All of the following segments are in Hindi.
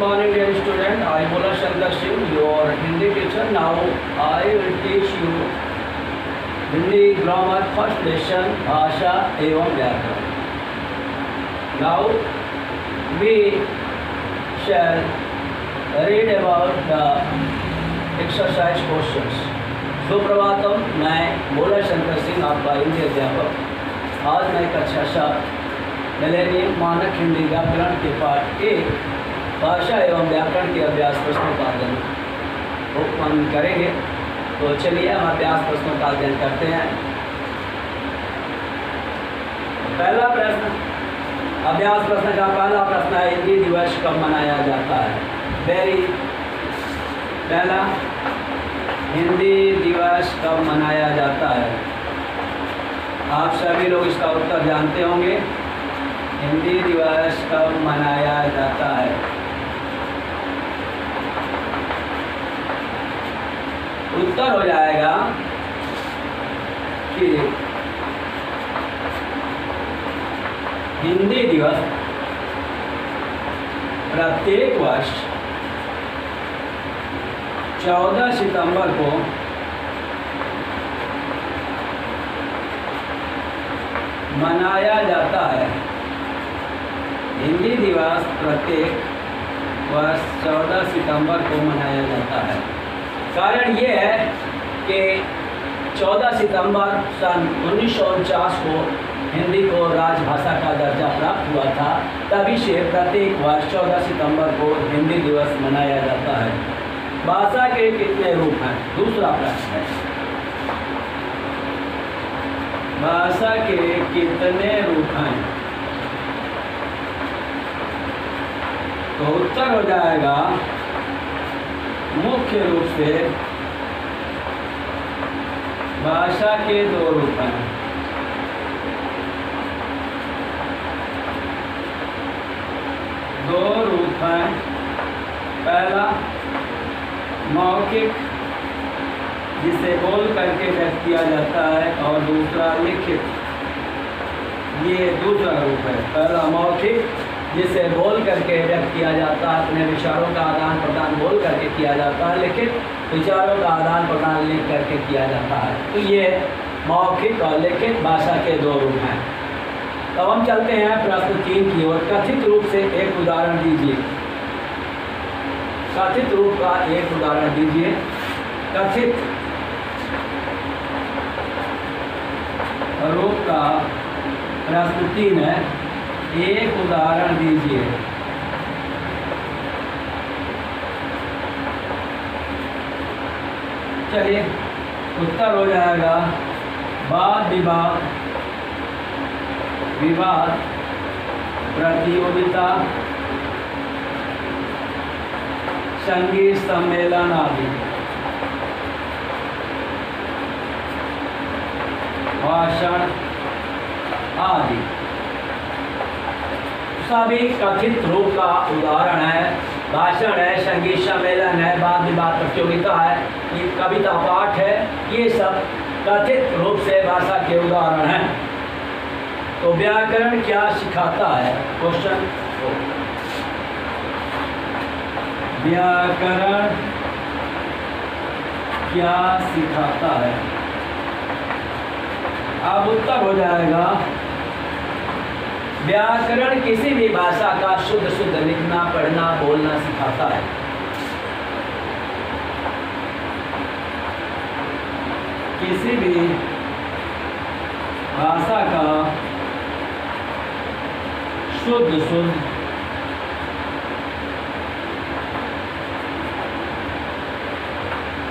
morning, dear student. I am Bhola Shankar Singh, your Hindi teacher. Now I will teach you Hindi grammar first lesson, भाषा एवं व्याकरण. Now we shall read about the exercise questions. Suprabhatam, मैं भोला शंकर सिंह आपका हिंदी अध्यापक. आज मैं कक्षा 7 मिलेनियम मानक हिंदी व्याकरण के पाठ 1 भाषा एवं व्याकरण के अभ्यास प्रश्नों का अध्ययन करेंगे. तो चलिए हम अभ्यास प्रश्नों का अध्ययन करते हैं. पहला प्रश्न, अभ्यास प्रश्न का पहला प्रश्न है, हिंदी दिवस कब मनाया जाता है? पहला, हिंदी दिवस कब मनाया जाता है? आप सभी लोग इसका उत्तर जानते होंगे. हिंदी दिवस कब मनाया जाता है? उत्तर हो जाएगा कि हिंदी दिवस प्रत्येक वर्ष 14 सितंबर को मनाया जाता है. हिंदी दिवस प्रत्येक वर्ष 14 सितंबर को मनाया जाता है. कारण ये है कि 14 सितंबर सन 1949 को हिंदी को राजभाषा का दर्जा प्राप्त हुआ था. तभी से प्रत्येक वर्ष 14 सितंबर को हिंदी दिवस मनाया जाता है. भाषा के कितने रूप हैं? दूसरा प्रश्न है, भाषा के कितने रूप हैं? तो उत्तर हो जाएगा मुख्य रूप से भाषा के 2 रूप हैं. पहला मौखिक, जिसे बोल करके व्यक्त किया जाता है, और दूसरा लिखित. ये दूसरा रूप है. पहला मौखिक, जिसे बोल करके व्यक्त किया जाता है, अपने विचारों का आदान प्रदान बोल करके किया जाता है. लिखित, विचारों का आदान प्रदान लिख करके किया जाता है. तो ये मौखिक और लिखित भाषा के 2 रूप हैं. तो हम चलते हैं प्रश्न 3 की ओर. कथित रूप से एक उदाहरण दीजिए. कथित रूप का एक उदाहरण दीजिए. कथित रूप का प्रश्न 3 है. एक उदाहरण दीजिए. चलिए, उत्तर हो जाएगा वाद विवाद, विवाद, प्रतियोगिता, संगीत सम्मेलन आदि. भाषण आदि सभी कथित रूप का उदाहरण है. भाषण है, संगीत सम्मेलन है, वाद विवाद प्रतियोगिता है, ये कविता पाठ है. ये सब कथित रूप से भाषा के उदाहरण हैं. तो व्याकरण क्या सिखाता है? क्वेश्चन, व्याकरण क्या सिखाता है? अब उत्तर हो जाएगा, व्याकरण किसी भी भाषा का शुद्ध शुद्ध लिखना, पढ़ना, बोलना सिखाता है. किसी भी भाषा का शुद्ध शुद्ध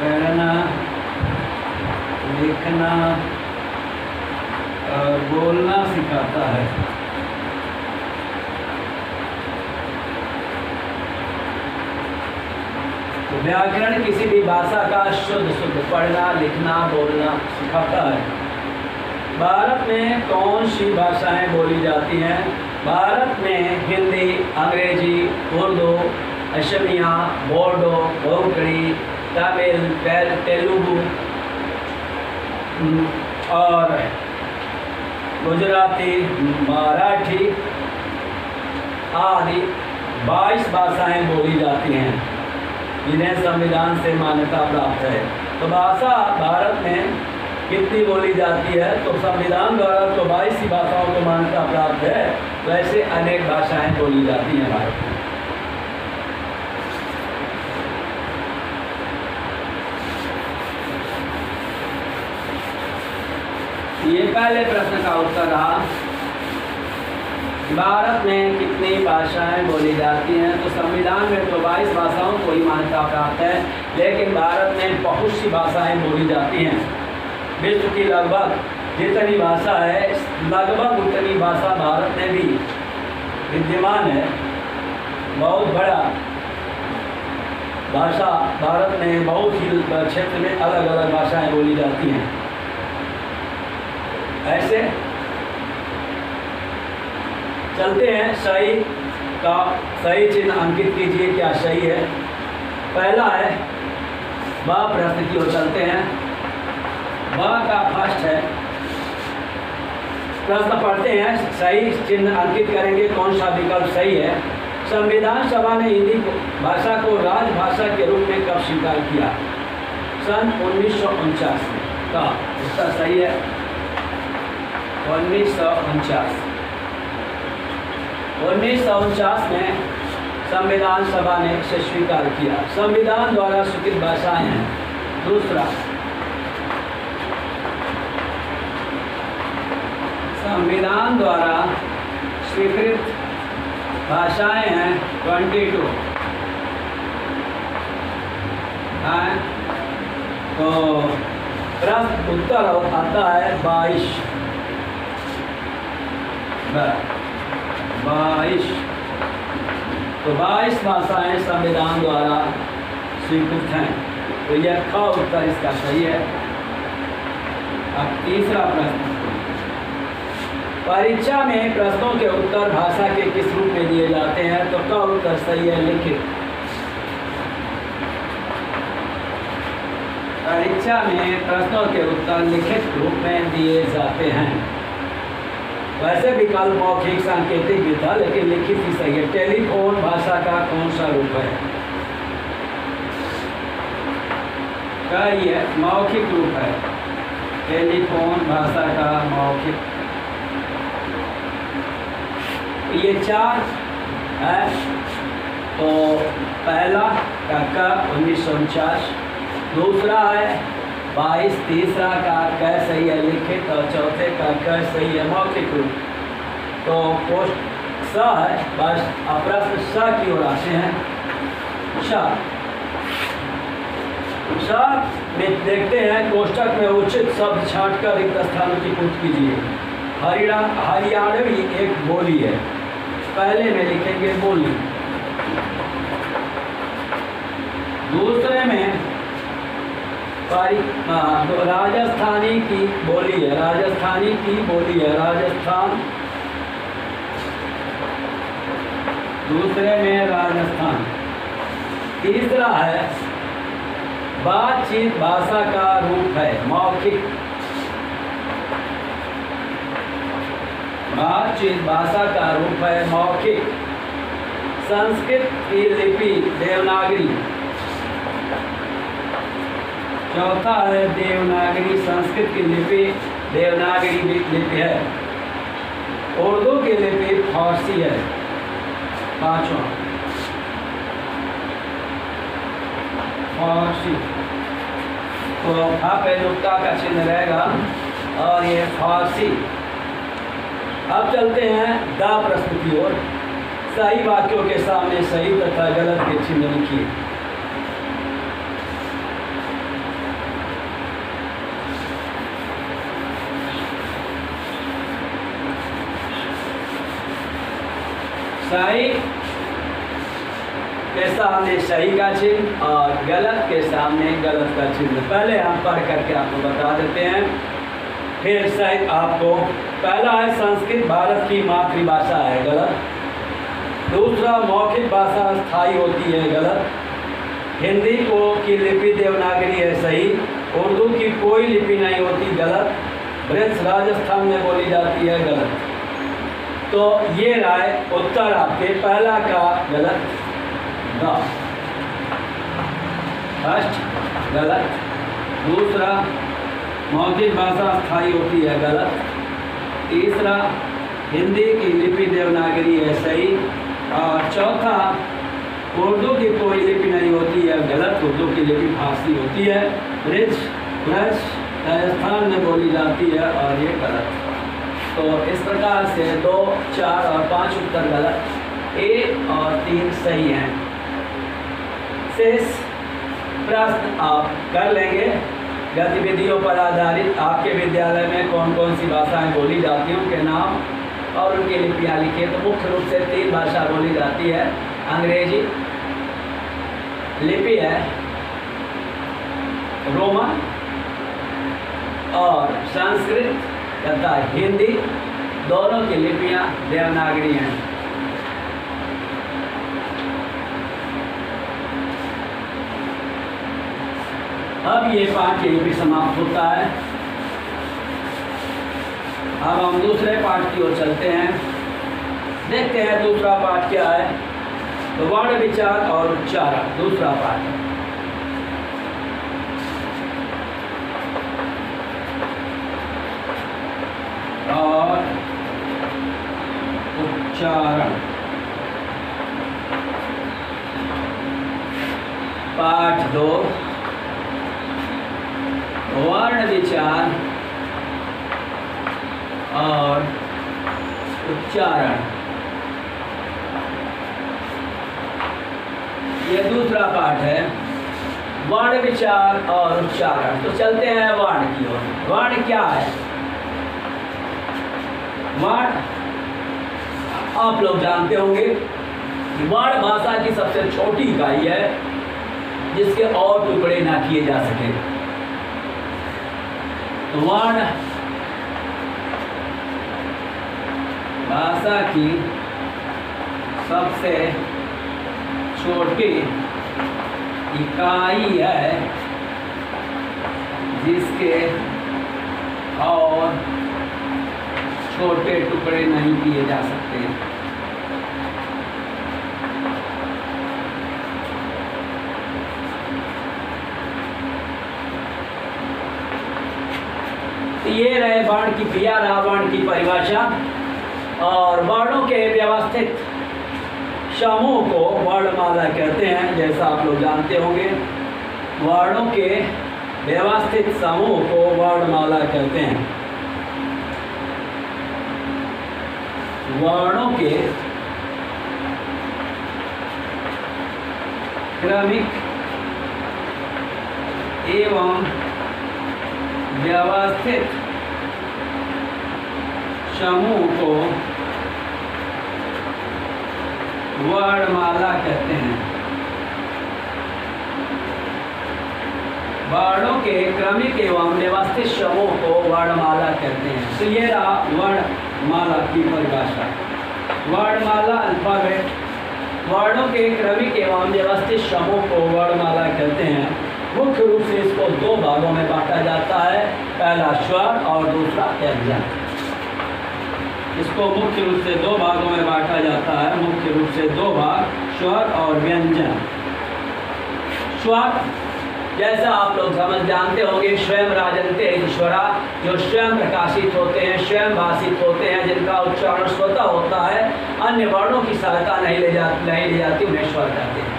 पढ़ना, लिखना और बोलना सिखाता है. तो व्याकरण किसी भी भाषा का शुद्ध शुद्ध पढ़ना, लिखना, बोलना सिखाता है. भारत में कौन सी भाषाएं बोली जाती हैं? भारत में हिंदी, अंग्रेजी, उर्दू, असमिया, बोडो, कोंकणी, तमिल, तेलुगु और गुजराती, मराठी आदि 22 भाषाएं बोली जाती हैं जिन्हें संविधान से मान्यता प्राप्त है। तो भाषा भारत में कितनी बोली जाती है? तो संविधान द्वारा तो 22 ही भाषाओं को मान्यता प्राप्त है, तो ऐसे अनेक भाषाएं बोली जाती हैं भारत में। ये पहले प्रश्न का उत्तर रहा। भारत में कितनी भाषाएं बोली जाती हैं? तो संविधान में तो 22 भाषाओं को ही मान्यता प्राप्त है, लेकिन भारत में बहुत सी भाषाएं बोली जाती हैं। विश्व की लगभग जितनी भाषा है, लगभग उतनी भाषा भारत में भी विद्यमान है। बहुत बड़ा भाषा भारत में बहुत ही क्षेत्र में अलग अलग भाषाएं बोली जाती हैं। ऐसे चलते हैं, सही का सही चिन्ह अंकित कीजिए, क्या सही है। पहला है वह प्रश्न की ओर चलते हैं। वह का फर्स्ट है, प्रश्न पढ़ते हैं, सही चिन्ह अंकित करेंगे कौन सा विकल्प सही है। संविधान सभा ने हिंदी भाषा को राजभाषा के रूप में कब स्वीकार किया? सन 1949 में। का उसका सही है 1949। 1949 में संविधान सभा ने इसे स्वीकार किया। संविधान द्वारा स्वीकृत भाषाएं हैं। दूसरा, संविधान द्वारा स्वीकृत भाषाएं हैं 22 हैं। तो प्रश्न उत्तर आता है 22। तो 22 भाषाएं संविधान द्वारा स्वीकृत हैं। तो यह का उत्तर इसका सही है। अब तीसरा प्रश्न, परीक्षा में प्रश्नों के उत्तर भाषा के किस रूप में दिए जाते हैं? तो का उत्तर सही है लिखित। परीक्षा में प्रश्नों के उत्तर लिखित रूप में दिए जाते हैं। वैसे विकल्प मौखिक सांकेतिक भी था, लेकिन लिखित ही सही है। टेलीफोन भाषा का कौन सा रूप है? क्या ये मौखिक रूप है? टेलीफोन भाषा का मौखिक। ये 4 है। तो पहला का 1949, दूसरा है 22, तीसरा का क सही है लिखित, और चौथे का क सही है मौखिक रूप। तो पोस्ट स है, बस प्रश्न स की ओर आते हैं। स में देखते हैं, कोष्टक में उचित शब्द छांटकर रिक्त स्थानों की पूर्ति कीजिए। हरियाणवी एक बोली है, पहले में लिखेंगे बोली। दूसरे में राजस्थानी की बोली है, राजस्थानी की बोली है, राजस्थान। दूसरे में राजस्थान। तीसरा है बातचीत भाषा का रूप है, मौखिक। बातचीत भाषा का रूप है मौखिक। संस्कृत की लिपि देवनागरी। चौथा है देवनागरी, संस्कृत की लिपि देवनागरी लिपि है। उर्दू की लिपि फारसी है। पांचवा फारसी। तो यहाँ पे नुक्ता का चिन्ह रहेगा और ये फारसी। अब चलते हैं दा प्रश्न की ओर। सही वाक्यों के सामने सही तथा गलत के चिन्ह लिखिए। सही के सामने सही का चिन्ह और गलत के सामने गलत का चिन्ह। पहले हम पढ़ करके आपको बता देते हैं, फिर सही आपको। पहला है संस्कृत भारत की मातृभाषा है, गलत। दूसरा मौखिक भाषा स्थायी होती है, गलत। हिंदी की लिपि देवनागरी है, सही। उर्दू की कोई लिपि नहीं होती, गलत। ब्रज राजस्थान में बोली जाती है, गलत। तो ये राय उत्तर आपके पहला का गलत, ग फर्स्ट गलत। दूसरा, मौखिक भाषा स्थायी होती है, गलत। तीसरा, हिंदी की लिपि देवनागरी है, सही। और चौथा, उर्दू की कोई लिपि नहीं होती है, गलत। उर्दू की लिपि फारसी होती है, ब्रिज राजस्थान में बोली जाती है, और ये गलत। तो इस प्रकार से 2, 4 और 5 उत्तर गलत, 1 और 3 सही हैं। शेष प्रश्न आप कर लेंगे। गतिविधियों पर आधारित आपके विद्यालय में कौन कौन सी भाषाएं बोली जाती हैं, उनके नाम और उनकी लिपियाँ लिखिए। तो मुख्य रूप से 3 भाषा बोली जाती है। अंग्रेजी लिपि है रोमन, और संस्कृत तथा हिंदी दोनों की लिपियाँ देवनागरी हैं। अब ये पाठ यहीं भी समाप्त होता है। अब हम दूसरे पाठ की ओर चलते हैं। देखते हैं दूसरा पाठ क्या है। तो वर्ण विचार और उच्चारण दूसरा पाठ है। और उच्चारण पाठ 2, वर्ण विचार और उच्चारण, ये दूसरा पाठ है। वर्ण विचार और उच्चारण। तो चलते हैं वर्ण की ओर। वर्ण क्या है? वर्ण आप लोग जानते होंगे कि वर्ण भाषा की सबसे छोटी इकाई है जिसके और टुकड़े ना किए जा सके। तो वर्ण भाषा की सबसे छोटी इकाई है जिसके और छोटे टुकड़े नहीं किए जा सकते। ये रहे वर्ण की क्रिया, वर्ण की परिभाषा। और वर्णों के व्यवस्थित समूह को वर्णमाला कहते हैं, जैसा आप लोग जानते होंगे। वर्णों के व्यवस्थित समूह को वर्णमाला कहते हैं। वर्णों के क्रमिक एवं व्यवस्थित समूह को वर्णमाला कहते हैं। वर्णों के क्रमिक एवं व्यवस्थित समूह को वर्णमाला कहते हैं। तो ये रहा वर्णमाला की परिभाषा। वर्णमाला अल्फाबेट वर्णों के क्रमिक एवं व्यवस्थित समूह को वर्णमाला कहते हैं। मुख्य रूप से इसको 2 भागों में बांटा जाता है, पहला स्वर और दूसरा व्यंजन। इसको मुख्य रूप से 2 भागों में बांटा जाता है, मुख्य रूप से 2 भाग, स्वर और व्यंजन। स्वर जैसा आप लोग समझ जानते होंगे, स्वयं राजन्ते ईश्वरा, जो स्वयं प्रकाशित होते हैं, स्वयं भाषित होते हैं, जिनका उच्चारण स्वतः होता है, अन्य वर्णों की सहायता नहीं ली जाती, उन्हें स्वर कहते हैं।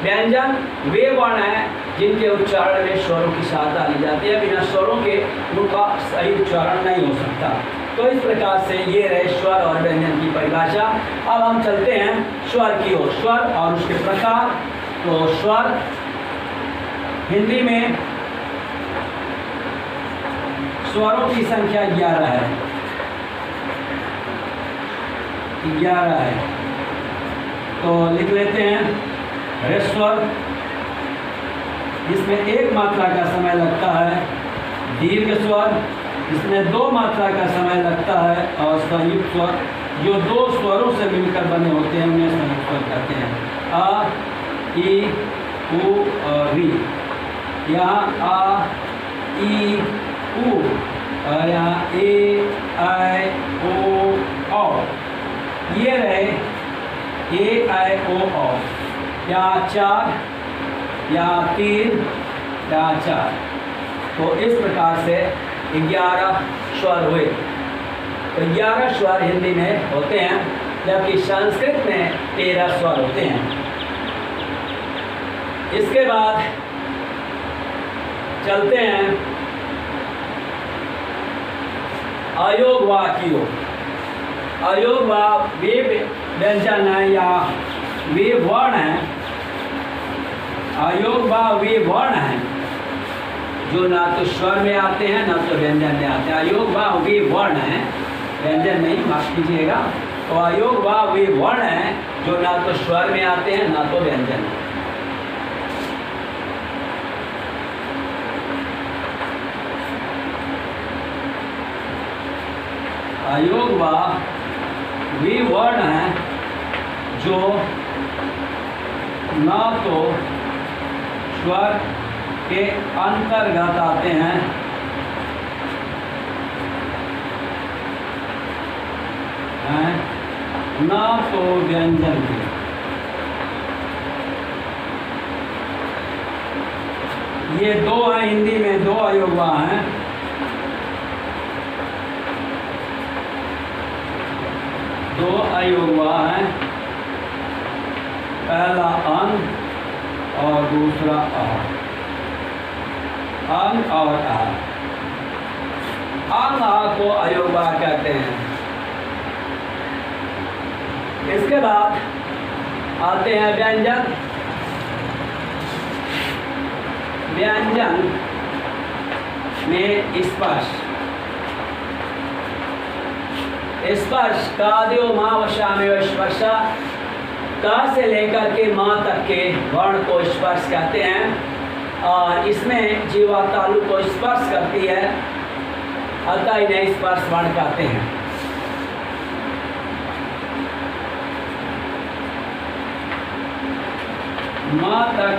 व्यंजन वे वर्ण हैं जिनके उच्चारण में स्वरों की सहायता ली जाती है, बिना स्वरों के उनका सही उच्चारण नहीं हो सकता। तो इस प्रकार से ये रहे स्वर और व्यंजन की परिभाषा। अब हम चलते हैं स्वर की ओर। स्वर और उसके प्रकार। तो स्वर हिंदी में स्वरों की संख्या 11 है। 11 है। तो लिख लेते हैं। ह्रस्वर, इसमें 1 मात्रा का समय लगता है। दीर्घ स्वर, इसमें 2 मात्रा का समय लगता है। और संयुक्त स्वर, जो 2 स्वरों से मिलकर बने होते हैं, उन्हें संयुक्त स्वर कहते हैं। आ, ई, उ और री। यहाँ आ, ई, उ, और यहाँ ए, आई, ओ, औ। ये रहे ए आई ओ औ, यहाँ 4, यहाँ 3, यहाँ 4। तो इस प्रकार से 11 स्वर हुए। तो 11 स्वर हिंदी में होते हैं, जबकि संस्कृत में 13 स्वर होते हैं। इसके बाद चलते हैं अयोग वा की ओर। अयोग वा वे व्यंजन है या वे वर्ण हैं, अयोग वा वे वर्ण हैं जो ना तो स्वर में आते हैं ना तो व्यंजन में आते हैं। अयोग वा वे वर्ण हैं, व्यंजन नहीं, माफ कीजिएगा। तो अयोग वा वे वर्ण हैं जो ना तो स्वर में आते हैं ना तो व्यंजन में। अयोग वा वे वर्ण हैं जो ना तो स्वर के अंतर्गत आते हैं ना तो व्यंजन के। ये दो हैं, हिंदी में 2 अयोगवा हैं। दो अयोगवा हैं, पहला अन और दूसरा आ। अन और आ, अन आ को अयोगवा कहते हैं। इसके बाद आते हैं व्यंजन। व्यंजन में स्पर्श, स्पर्श काद्यो माँ वशामेव स्पर्शा, का से लेकर के माँ तक के वर्ण को स्पर्श कहते हैं। और इसमें जीवा तालु को स्पर्श करती है, अतः इन्हें स्पर्श वर्ण कहते हैं। माँ तक,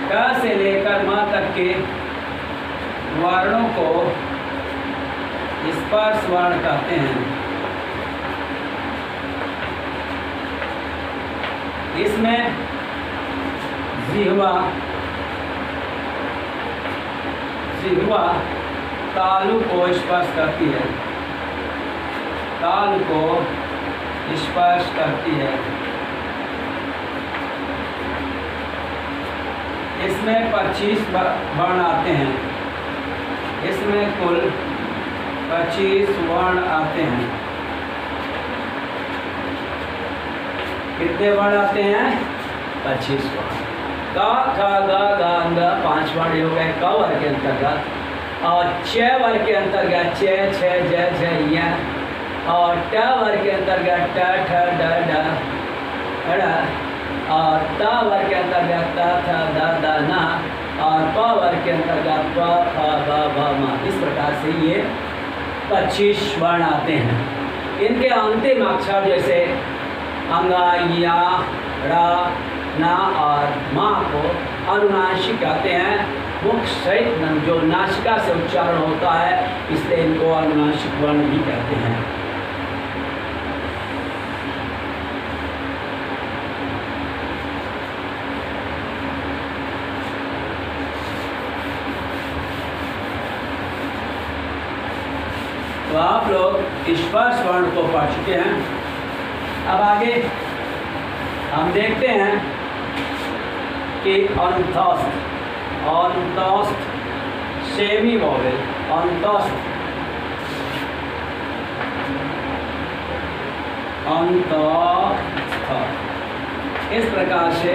का से लेकर माँ तक के वर्णों को स्पर्श वर्ण कहते हैं। इसमें जिह्वा, जिह्वा तालु को स्पर्श करती है, तालु को स्पर्श करती है। इसमें 25 वर्ण आते हैं, इसमें कुल 25 वर्ण आते हैं। कितने वर्ण आते हैं? 25 वर्ण। का, खा, गा, गा, ग 5 वर्ण हो गए क वर्ग के अंतर्गत। और च वर्ग के अंतर्गत च, छ, ज, झ, य। और ट वर्ग के अंतर्गत ट, ठ, ड, ढ, ढ़। और त वर्ग के अंतर्गत त, थ, द, द, न। और प वर्ग के अंतर्गत प, फ, ब, भ, म। इस प्रकार से ये 25 वर्ण आते हैं। इनके अंतिम अक्षर जैसे अंगा, या, रा, ना और मा को अनुनासिक कहते हैं। मुख सहित जो नासिका से उच्चारण होता है, इसलिए इनको अनुनासिक वर्ण भी कहते हैं। तो आप लोग स्पर्श वर्ण को पढ़ चुके हैं। अब आगे हम देखते हैं कि अंतस्थ, अंतस्थ सेमी वोवेल, अंतस्थ, अंतस्थ। इस प्रकार से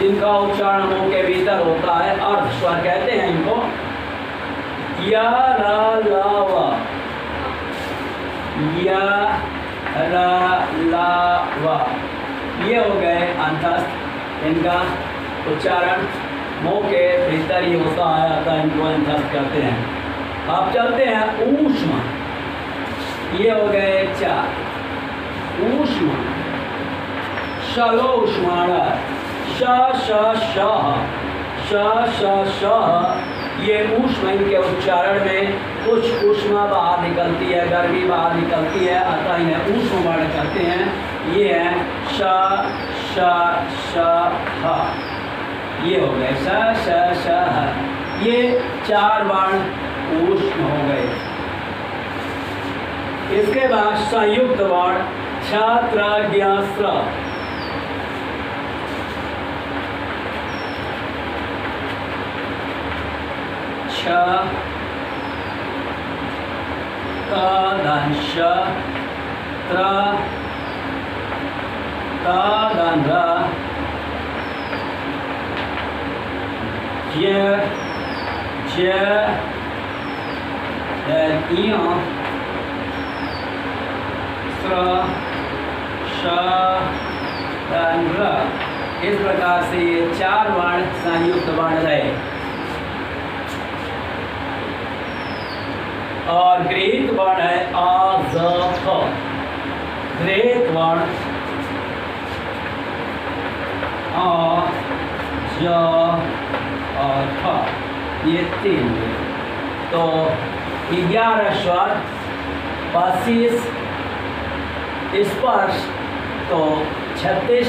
जिनका उच्चारण मुंह के भीतर होता है, अर्ध स्वर कहते हैं इनको। या, रा, ला, वा, या, रा, ला, वा, ये हो गए अंतस्थ। इनका उच्चारण मुंह के भीतर ही होता है, अतः इनको अंतस्थ कहते हैं। अब चलते हैं ऊष्मा। ये हो गए 4। ऊष्मा, शलो ऊष्माण, श, श, श, श, श, श, ये ऊष्म इनके उच्चारण में कुछ ऊष्मा बाहर निकलती है, गर्मी बाहर निकलती है, अतः इन्हें ऊष्म वर्ण कहते हैं। ये है श श श ह, ये हो गए श श श ह। ये 4 वर्ण ऊष्म हो गए। इसके बाद संयुक्त वर्ण छ त्र ज्ञ स्र। छ त धन श त्र त धन र j j य स्र श धन र। इस प्रकार से ये 4 वर्ण संयुक्त वर्ण रहे। और गृहीत वर्ण है आ ज फ। गृहीत वर्ण आ ज और फ, ये 3 हुए। तो 11 स्वर, 25 स्पर्श, तो 36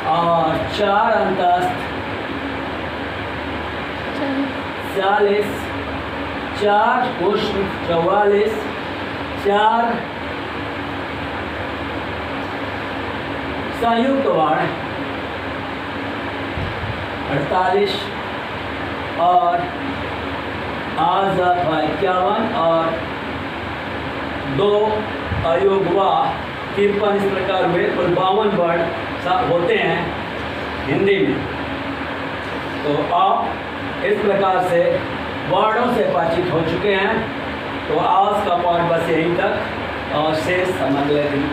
और 4 अंतस्थ 40, 4 ऊष्म 44, 4 संयुक्त वर्ण 48 और आज 51 और 2 अयोगवा 53। इस प्रकार हुए। कुल 52 वर्ण होते हैं हिंदी में। तो आप इस प्रकार से वर्णों से परिचित हो चुके हैं। तो आज का पाठ बस यहीं तक और शेष हम अगले दिन